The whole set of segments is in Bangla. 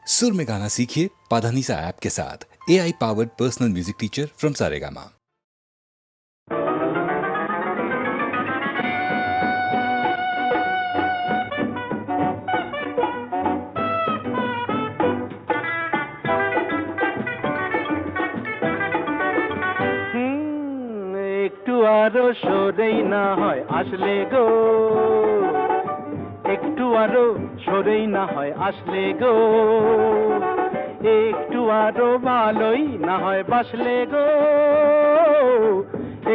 सुर में गाना सीखिए पाधानीसा ऐप के साथ। AI powered personal music teacher from Saregama. একটু আরো সরেই না হয় আসলে গো, একটু আরো সরেই না হয় আসলে গো, একটু আরো ভালোই না হয় বাসলে গো,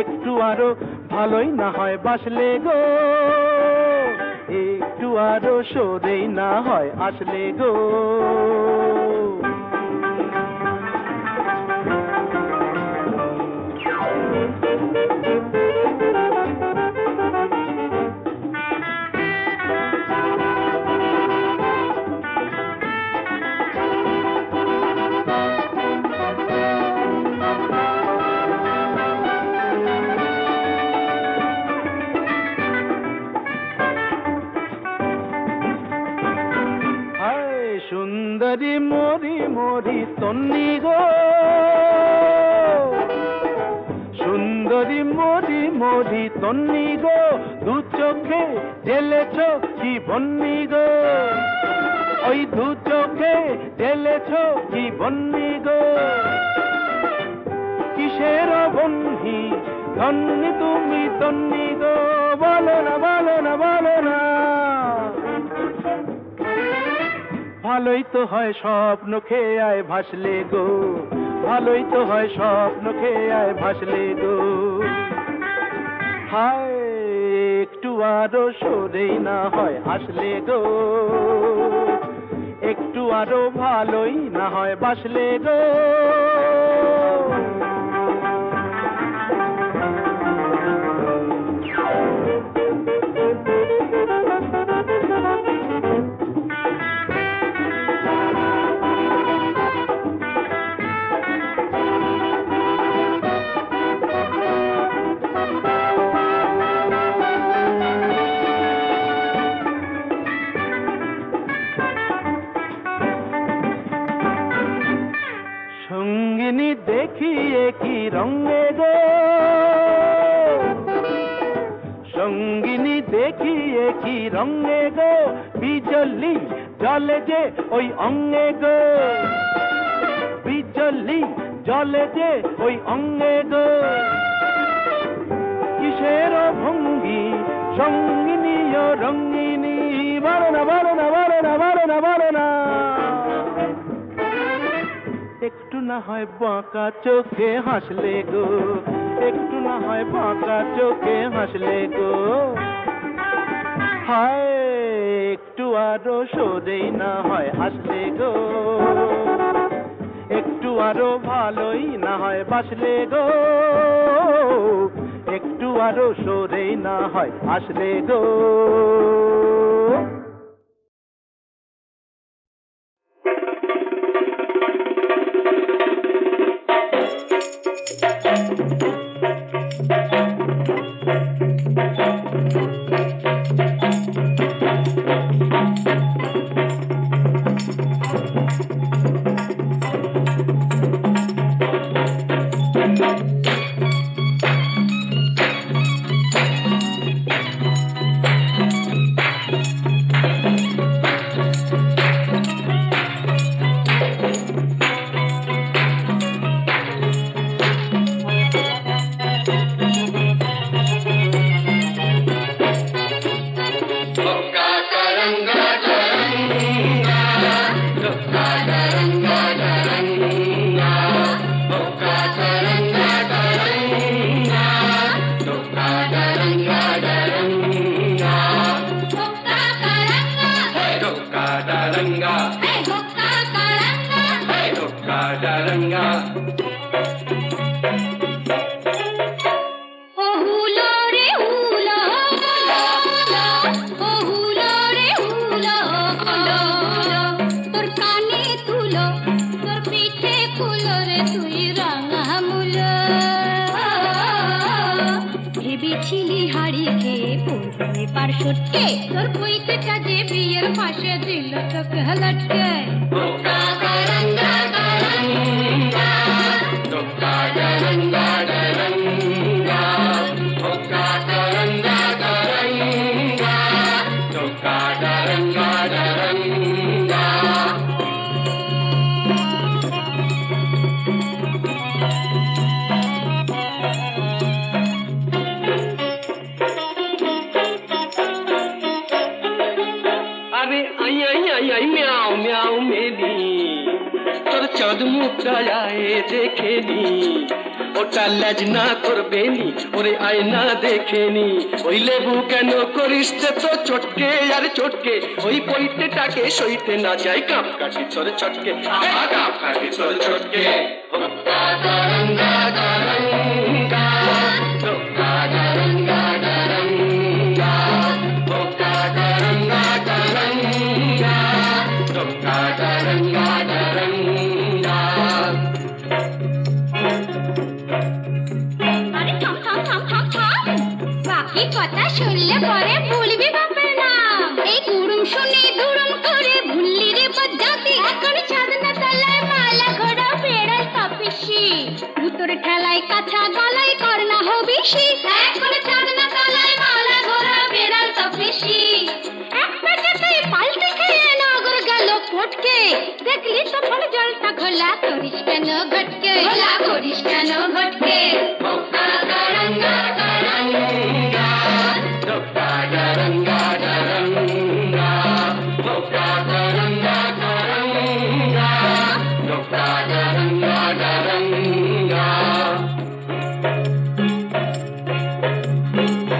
একটু আরো ভালোই না হয় বাসলে গো, একটু আরো সরেই না হয় আসলে গো। সুন্দরী মরি মরি তন্নি গো, সুন্দরী মরি মরি তন্নি গো, দু চোখে ঢেলেছ কি বন্নি গো, ওই দু চোখে ঢেলেছ কি বন্নি গো, কিসের বন্ধি ধন্যি তুমি তন্নি গো, বলো না বলো না বলো না। ভালোই তো হয় স্বপ্ন খেয়ে আয় ভাসলে গো, ভালোই তো হয় স্বপ্ন খেয়ে আয় ভাসলে গো, হায় একটু আরো সরেই না হয় আসলে গো, একটু আরো ভালোই না হয় বাসলে গো। সঙ্গিনী দেখিয়ে কি রঙে গো, সঙ্গিনী দেখিয়ে কি রঙে গো, বিজলি জলে যে ওই অঙ্গে গো, বিজলি জলে যে ওই অঙ্গে গো, কিসের ভঙ্গি সঙ্গিনী ও রঙ্গিনী, বলো না বলো না বলো না বলো না বলো না। একটু না হয় বাঁকা চোখে হাসলে গো, একটু না হয় বাঁকা চোখে হাসলে গো, হায় একটু আরো সরেই না হয় আসলে গো, একটু আরো ভালোই না হয় বাসলে গো, একটু আরো সরেই না হয় আসলে গো। ছিলি হাড়ি খেয়ে পড়বে পারসটকে তোর বইতে কাজে বিয়ের ফাঁসে দিল তোকে লটকে চাঁদ মুক্তায় দেখে নি, ওটা লাজ না করবে নি, ওরে আয়না দেখে নি। ওই লেবু কেন করিস তো চটকে আর চটকে, ওই পৈতেটাকে সইতে না যায় কাপ কাটি তোর চটকে, কাপ কাটি তোর চটকে। ধোক্কা গারঙ্গা গারঙ্গা, ধোক্কা গারঙ্গা গারঙ্গা, ধোক্কা গারঙ্গা গারঙ্গা, ধোক্কা গারঙ্গা গারঙ্গা। আরে থাম থাম থাম থাম থাম, বাকি কথা শুনলে পরে ভুলবি বাপের নাম। এই কুড়ুম শুনে দুরুম করে ভুললি রে বজ্জাতি, এখন চাঁদনা তলায় মালা ঘোড়া বেড়াল তপিসি, ভূতর ঠেলায় কাছা গলায় করনা হবিসি, এখন চাঁদনা তলায় মালা ঘোড়া বেড়াল তপিসি। এক পেটেতেই পাল্টে খেয়ে নগর গেল ফটকে, দেখলি তো ফল জলটা ঘোলা করিস কেন ঘটকে, ঘোলা করিস কেন ঘটকে। ধোক্কা গারঙ্গা গারঙ্গা, ধোক্কা গারঙ্গা গারঙ্গা, ধোক্কা গারঙ্গা গারঙ্গা, ধোক্কা গারঙ্গা গারঙ্গা।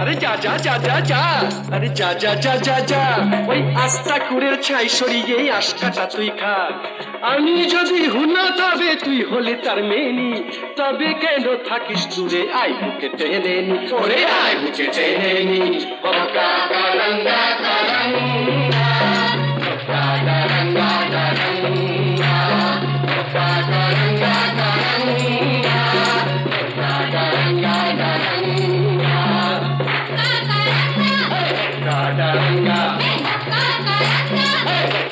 আরে যা যা যা যা যা, আরে যা যা যা যা যা, ওই আস্তা কুড়ের ছাই সরিয়ে আশকাটা তুই খা। আমি যদি হুনা তবে তুই হলে তার মেনি, তবে কেন থাকিস দূরে, আই বুকে টেনে নি, ওরে আই বুকে টেনে নি। ধোক্কা গারঙ্গা গারঙ্গা, ধোক্কা গারঙ্গা গারঙ্গা, ধোক্কা গারঙ্গা গারঙ্গা, ধোক্কা গারঙ্গা গারঙ্গা। Kadaranga, Kadaranga,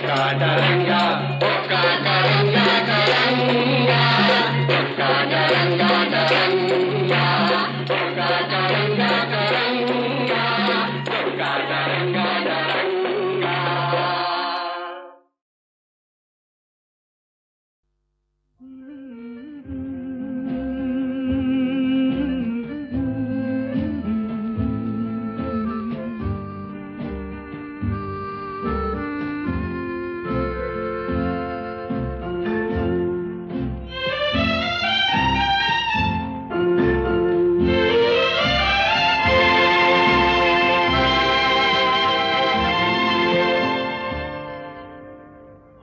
Kadaranga, Kadaranga, Kadaranga, Kadaranga, Kadaranga, Kadaranga, Kadaranga, Kadaranga.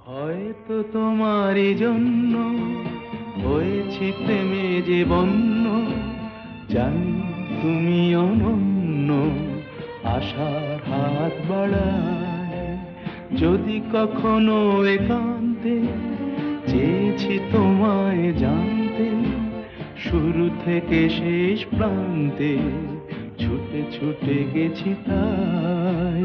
হয়তো তোমারই জন্য হয়েছি প্রেমে যে বন্য, জানি তুমি অনন্য, আশার হাত বাড়ায় যদি কখনো একান্তে, চেয়েছি তোমায় জানতে, শুরু থেকে শেষ প্রান্তে ছুটে ছুটে গেছি তাই।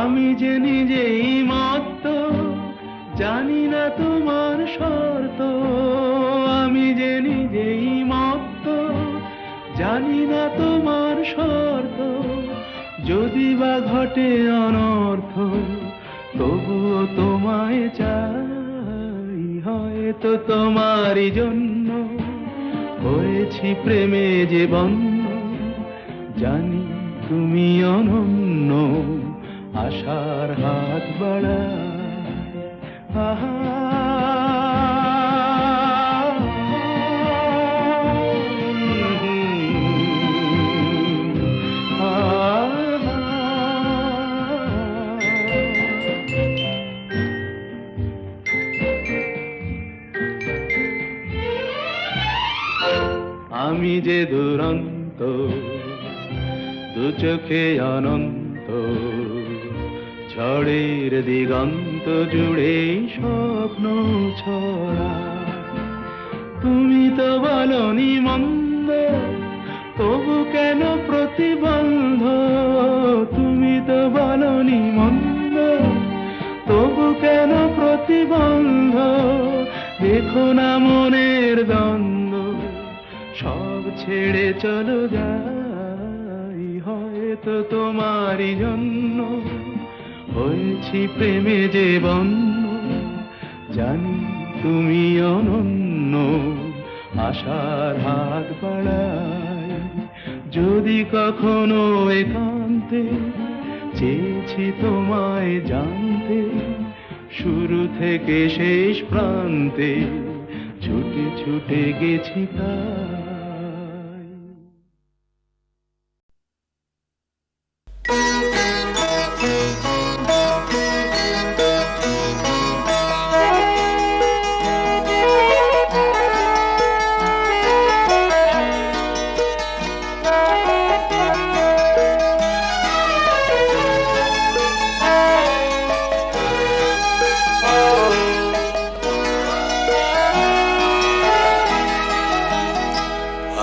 আমি যে নিজেই মত্ত, জানি না তোমার শর্ত, আমি যে নিজেই মত্ত, জানি না তোমার শর্ত, যদি বা ঘটে অনর্থ তবুও তোমায় চাই। হয়তো তোমারই জন্য হয়েছি প্রেমে যে বন্য, জানি তুমি অনন্য, আশার হাত বাড়ায়। আহা আমি যে দুরন্ত, দু চোখে অনন্ত, ঝড়ের দিগন্ত জুড়ে স্বপ্ন ছড়া। তুমি তো বলনি মন্দ, তবু কেন প্রতিবন্ধ, তুমি তো বলনি মন্দ, তবু কেন প্রতিবন্ধ, দেখো না মনের দ্বন্দ্ব, সব ছেড়ে চলো যাই, হয়তো তোমারই জন্য হয়েছি প্রেমে যে বন্য। জানি তুমি অনন্য, আশার হাত বাড়াই যদি কখনো একান্তে চেয়েছি তোমায় জানতে। শুরু থেকে শেষ প্রান্তে ছুটে ছুটে গেছি তাই।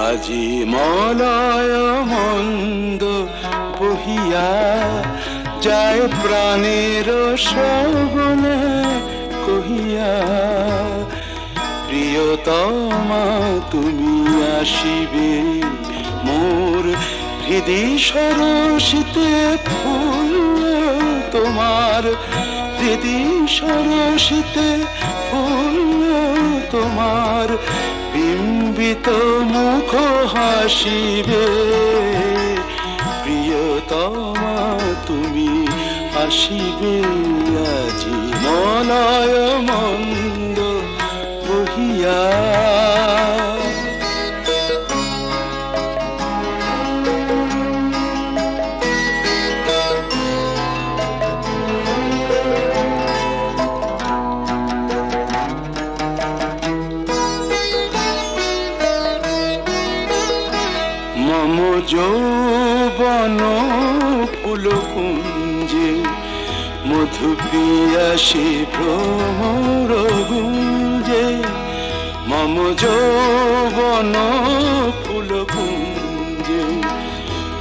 আজি মলয় মন্দ বহিয়া যায় প্রাণের শ্রবণে কহিয়া, প্রিয়তমা তুমি আসিবে মোর হৃদি সরসিতে ফুল তোমার, হৃদি সরসিতে ফুল তোমার, বিম্বিত মুখ হাসিবে। প্রিয়তমা তুমি আসিবে আজি মলয় মন্দ বহিয়া। মম যৌবন ফুল কুঞ্জে মধু পিয়াসী ভ্রমর গুঞ্জে, মম যৌবন ফুল কুঞ্জে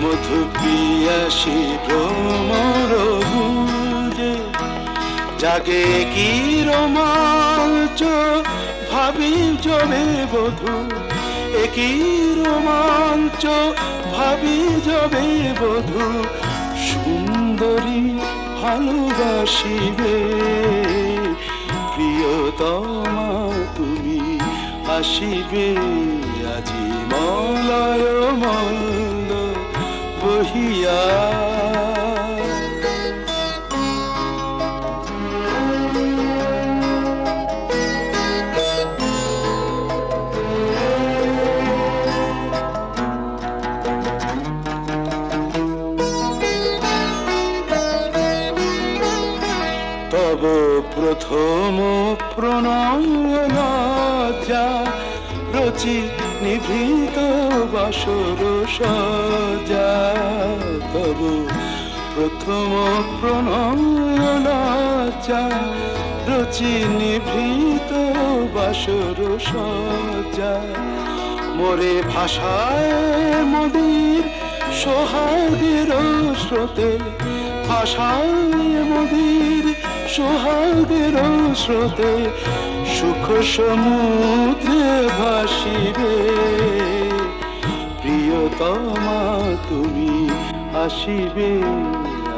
মধু পিয়াসী ভ্রমর গুঞ্জে। জাগে কি রোমাঞ্চ ভাবি জবে বধূ, একই রোমাঞ্চ ভাবি যাবে বধূ, সুন্দরী ভালোবাসিবে। প্রিয়তমা তুমি আসিবে আজি মলয় মন্দ বহিয়া। তব প্রথম প্রণয় লজ্জা রচি নিভৃত বাসর সজ্জা, তব প্রথম প্রণয় লজ্জা রচি নিভৃত বাসর সজ্জা। মোরে ভাষায় মোদের সোহাগের স্রোতে, ভাষায় মোদের সোহাগের স্রোতে, সুখ সমুদ্রে ভাসিবে। প্রিয়তমা তুমি আসিবে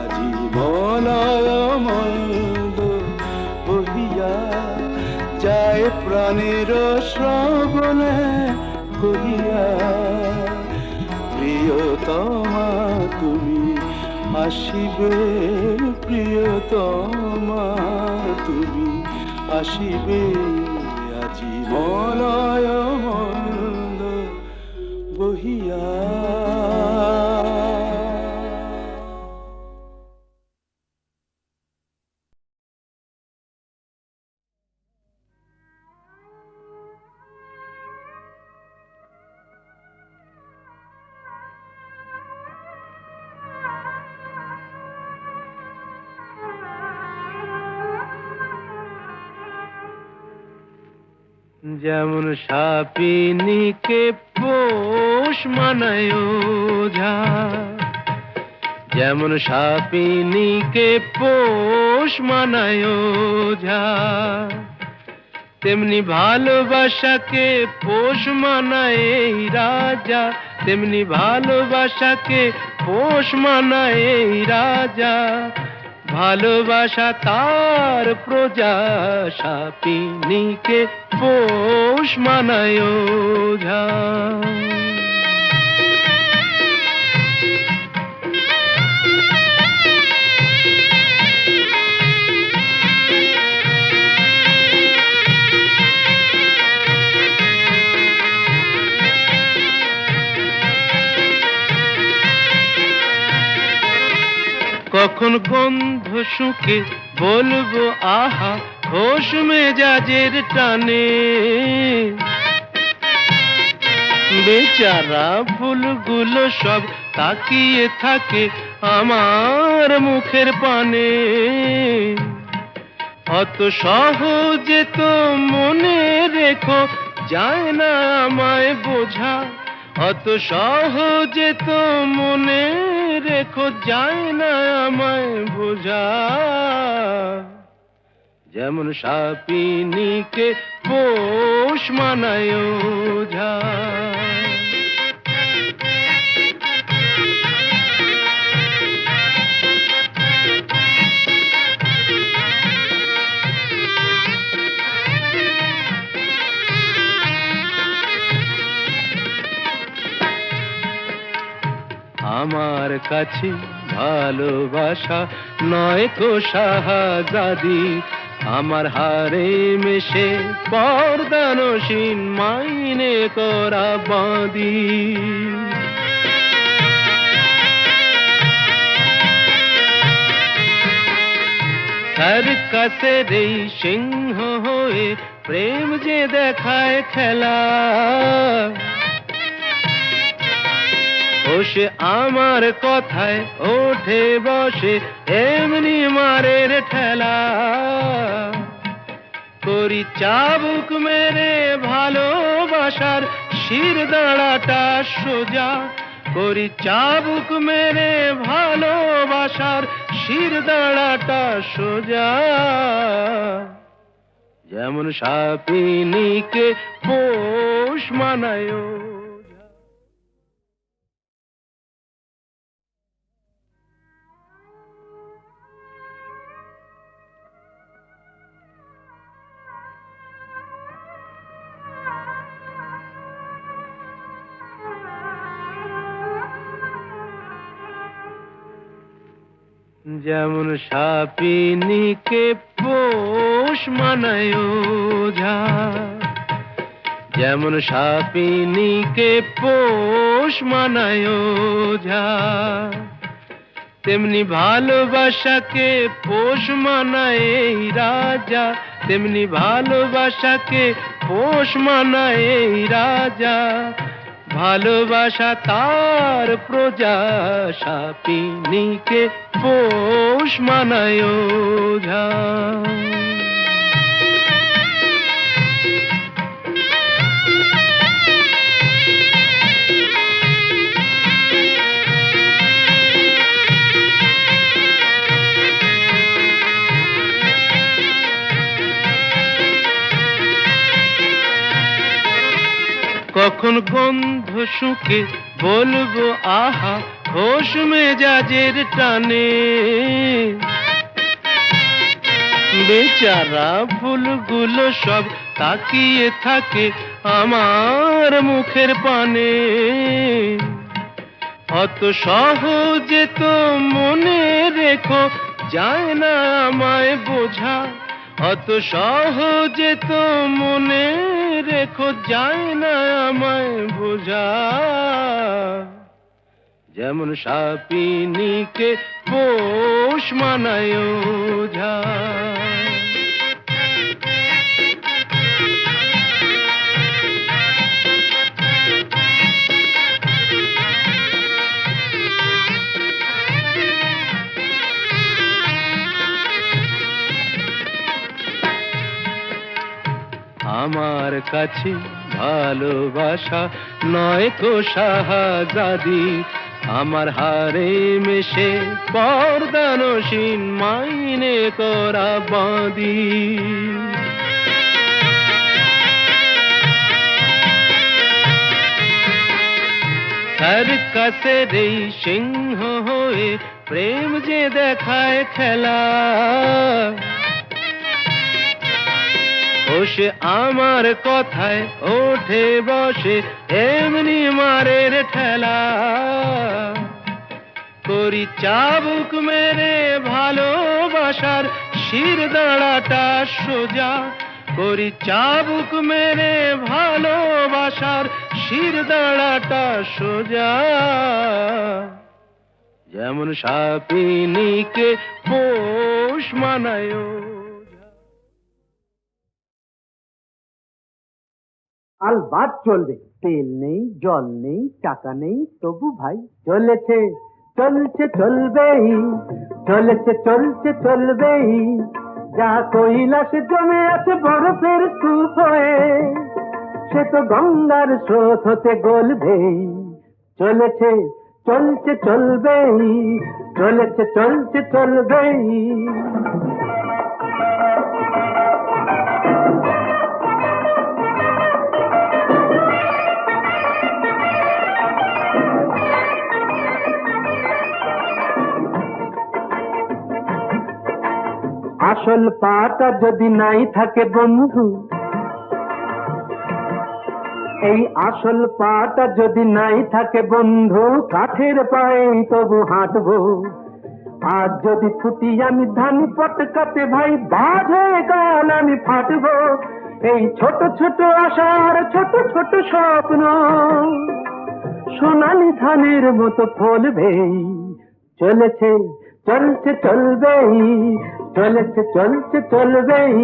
আজি মলয় মন্দ বহিয়া। যায় প্রাণের শ্রবণে কহিয়া, প্রিয়তমা তুমি আসিবে। প্রিয়তমা তুমি আসিবে আজি মলয় মন্দ বহিয়া। যেমন সাপিনীকে পোষ মানায় ওঝা, যেমন সাপিনীকে পোষ মানায় ওঝা, তেমনি ভালোবাসাকে পোষ মানায় এই রাজা, তেমনি ভালোবাসাকে পোষ মানায় এই রাজা। ভালোবাসা তার প্রজা, সাপিনীকে পোষ মানায় ওঝা। কখন গন্ধ শুকে বলবো আহা, হোশ মেজাজের টানে। বেচারা ফুলগুলো সব তাকিয়ে থাকে আমার মুখের পানে। অত সহজে তো মনে রেখো যায় না আমায় বোঝা, অত সহজে তো মনে রেখো যায় না আমায় বোঝা। যেমন সাপিনীকে পোষ মানায় ওঝা। আমার কাছে ভালোবাসা নয় তো শাহজাদি, আমার হারে মেশে পর্দানসীন মাইনে করা বাঁধি। সার্কাসের এই সিংহ হয়ে প্রেম যে দেখায় খেলা, ও সে আমার কথায় ওঠে বসে এমনি মারের ঠেলা। করি চাবুক মেরে ভালোবাসার শির দাঁড়াটা সোজা, করি চাবুক মেরে ভালোবাসার শির দাঁড়াটা সোজা। যেমন সাপিনীকে পোষ মানায়। যেমন সাপিনীকে পোষ মানায় ওঝা, যেমন সাপিনীকে পোষ মানায় ওঝা। তেমনি ভালোবাসাকে পোষ মানায় এই রাজা, তেমনি ভালোবাসাকে পোষ মানায় এই রাজা। ভালোবাসা তার প্রজা, সাপিনীকে পোষ মানায় ওঝা। কখন গন্ধ শুকে বলবো আহা, হোশ মেজাজের টানে। বেচারা ফুলগুলো সব তাকিয়ে থাকে আমার মুখের পানে। অত সহজে তো মনে রেখো যায় না আমায় বোঝা, অত সহজে তো মনে রেখো যায় না আমায় বোঝা। যেমন সাপিনীকে পোষ মানায় ওঝা। আমার কাছে ভালোবাসা নয় তো শাহজাদি, আমার হারে মেশে পর্দানসীন মাইনে করা বাঁধি। সার্কাসের এই সিংহ হয়ে প্রেম যে দেখায় খেলা, ও সে আমার কথায় ওঠে বসে এমনি মারের ঠেলা। করি চাবুক মেরে ভালোবাসার শির দাঁড়াটা সোজা, করি চাবুক মেরে ভালোবাসার শির দাঁড়াটা সোজা। যেমন সাপিনীকে পোষ মানায়। আলবাত চলবে, তেল নেই জল নেই টাকা নেই তবু ভাই চলেছে চলছে চলবেই, চলেছে চলছে চলবেই। যা কৈলাস জমে আছে বরফের স্তূপ হয়ে, সে তো গঙ্গার স্রোত হতে গলবেই। চলেছে চলছে চলবেই, চলেছে চলছে চলবেই। আসল পাটা যদি নাই থাকে বন্ধু, এই আসল পাটা যদি নাই থাকে বন্ধু, কাঠের পায়ে তবু হাঁটবো। আজ যদি ফুটি আমি ধান পটকাতে ভাই, বাজে গাল আমি ফাটবো। এই ছোট ছোট আশার ছোট ছোট স্বপ্ন সোনালি ধানের মতো ফলবেই। চলেছে চলছে চলবেই, চলেছে চলছে চলবেই।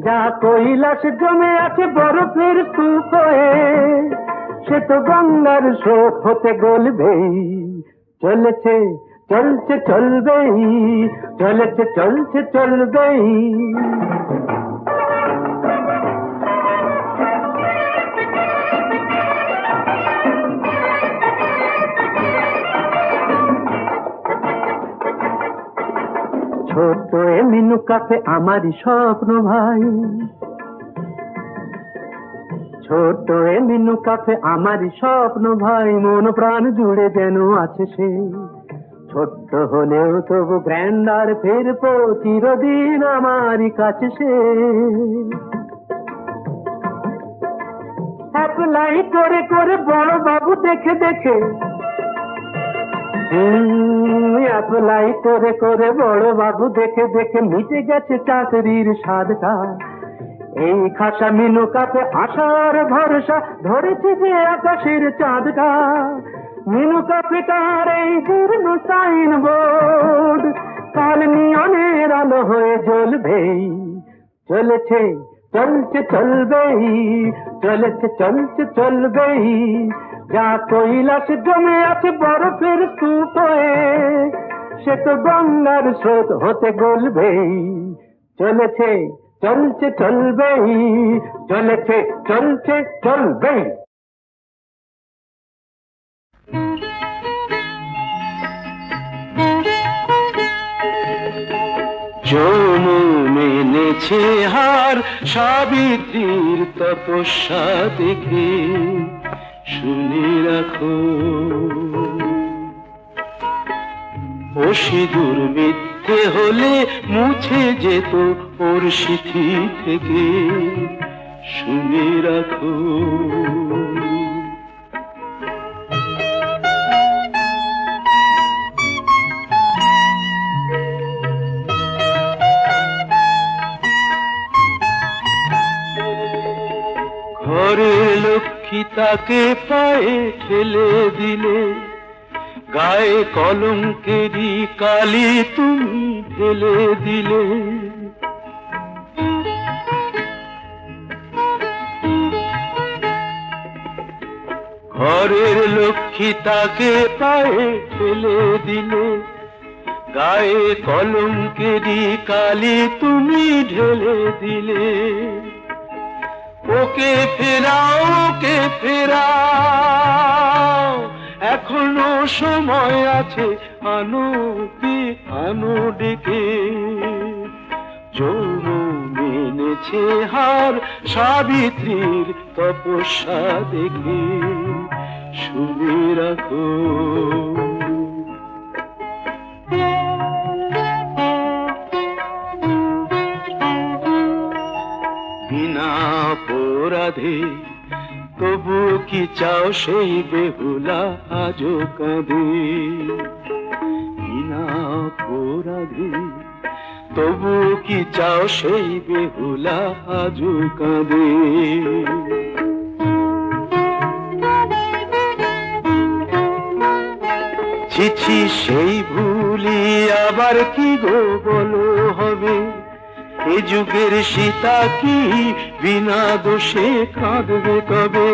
যা কৈলাস জমে আছে বরফের স্তূপ হয়ে, সে তো গঙ্গার স্রোত হতে গলবেই। চলেছে চলছে চলবেই, চলেছে চলছে চলবেই। ছোট এ মিনু কাফে আমারই স্বপ্ন ভাই, ছোট এ মিনু কাফে আমারই স্বপ্ন ভাই। মন প্রাণ জুড়ে যেন আছে সে, ছোট্ট হলেও তবু গ্র্যান্ডার ফিরবো চিরদিন আমারই কাছে সে। অ্যাপ্লাই করে করে বড় বাবু দেখে দেখে, অ্যাপ্লাই করে করে বড় বাবু দেখে দেখে মিটে গেছে চাকরির স্বাদটা। এই খাসা মিনু কাপে আশার ভরসা ধরেছে যে আকাশের চাঁদটা। মিনু কাপেটার এই জীর্ণ সাইন বোর্ড কাল নিয়নের আলো হয়ে জ্বলবেই। চলেছে চলছে চলবেই, চলেছে চলছে চলবেই। যা কৈলাস জমে আছে বরফের স্তূপ হয়ে, সে তো গঙ্গার স্রোত হতে গলবেই। চলেছে চলছে চলবেই, চলেছে চলছে চলবেই। যমুন এনেছে হার সাবিত্রীর তপস্যা দেখে, শুনে রাখো ও সিঁদুর মিথ্যে হলে মুছে যেত ওর সিথি থেকে, শুনে রাখো। ঘরের লক্ষ্মী তাকে পায়ে ঠেলে দিলে, গায়ে কলঙ্কেরই কালি তুমি ঢেলে দিলে। ঘরের লক্ষ্মী তাকে পায়ে ঠেলে দিলে, গায়ে কলঙ্কেরই কালি তুমি ঢেলে দিলে। ওকে ফেরাও, ওকে ফেরাও, এখনো সময় আছে, আনো কি আনো ডেকে। যৌবন এনেছে হার সাবিত্রীর তপস্যা দেখে, শুনে রাখো। বিনা অপরাধে তবু কি চাও সেই বেহুলা আজও কাঁদে। বিনা অপরাধে তবু কি চাও সেই বেহুলা আজও কাঁদে। ছিছি সেই ভুলি আবার কি গো বলো হবে। এ যুগের সীতা কি বিনা দোষে কাঁদবে কবে।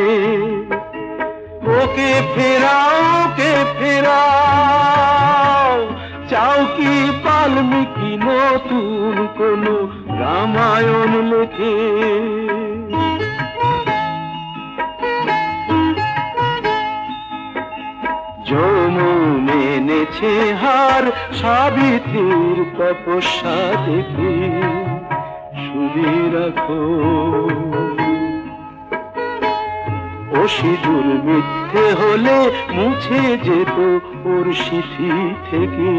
ওকে ফেরাও, ওকে ফেরাও, চাও কি বাল্মীকি নতুন কোন রামায়ণ লেখে। যমুন এনেছে হার সাবিত্রীর তপস্যা দেখে, শুনে রাখো। ও সিঁদুর মিথ্যে হলে মুছে যেত ওর সিঁথি থেকে,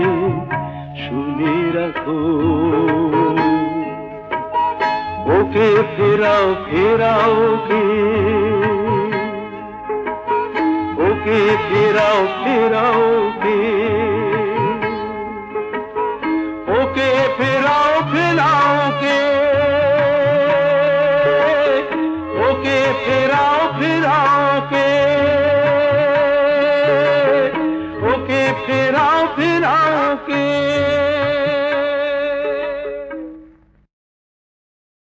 শুনে রাখো। ওকে ফেরাও, ফেরাও ওকে, ওকে ফেরাও, ফেরাও ওকে, ওকে ফেরাও, ফেরাও ওকে, ওকে ফেরাও, ফেরাও ওকে, ওকে ফেরাও, ফেরাও ওকে।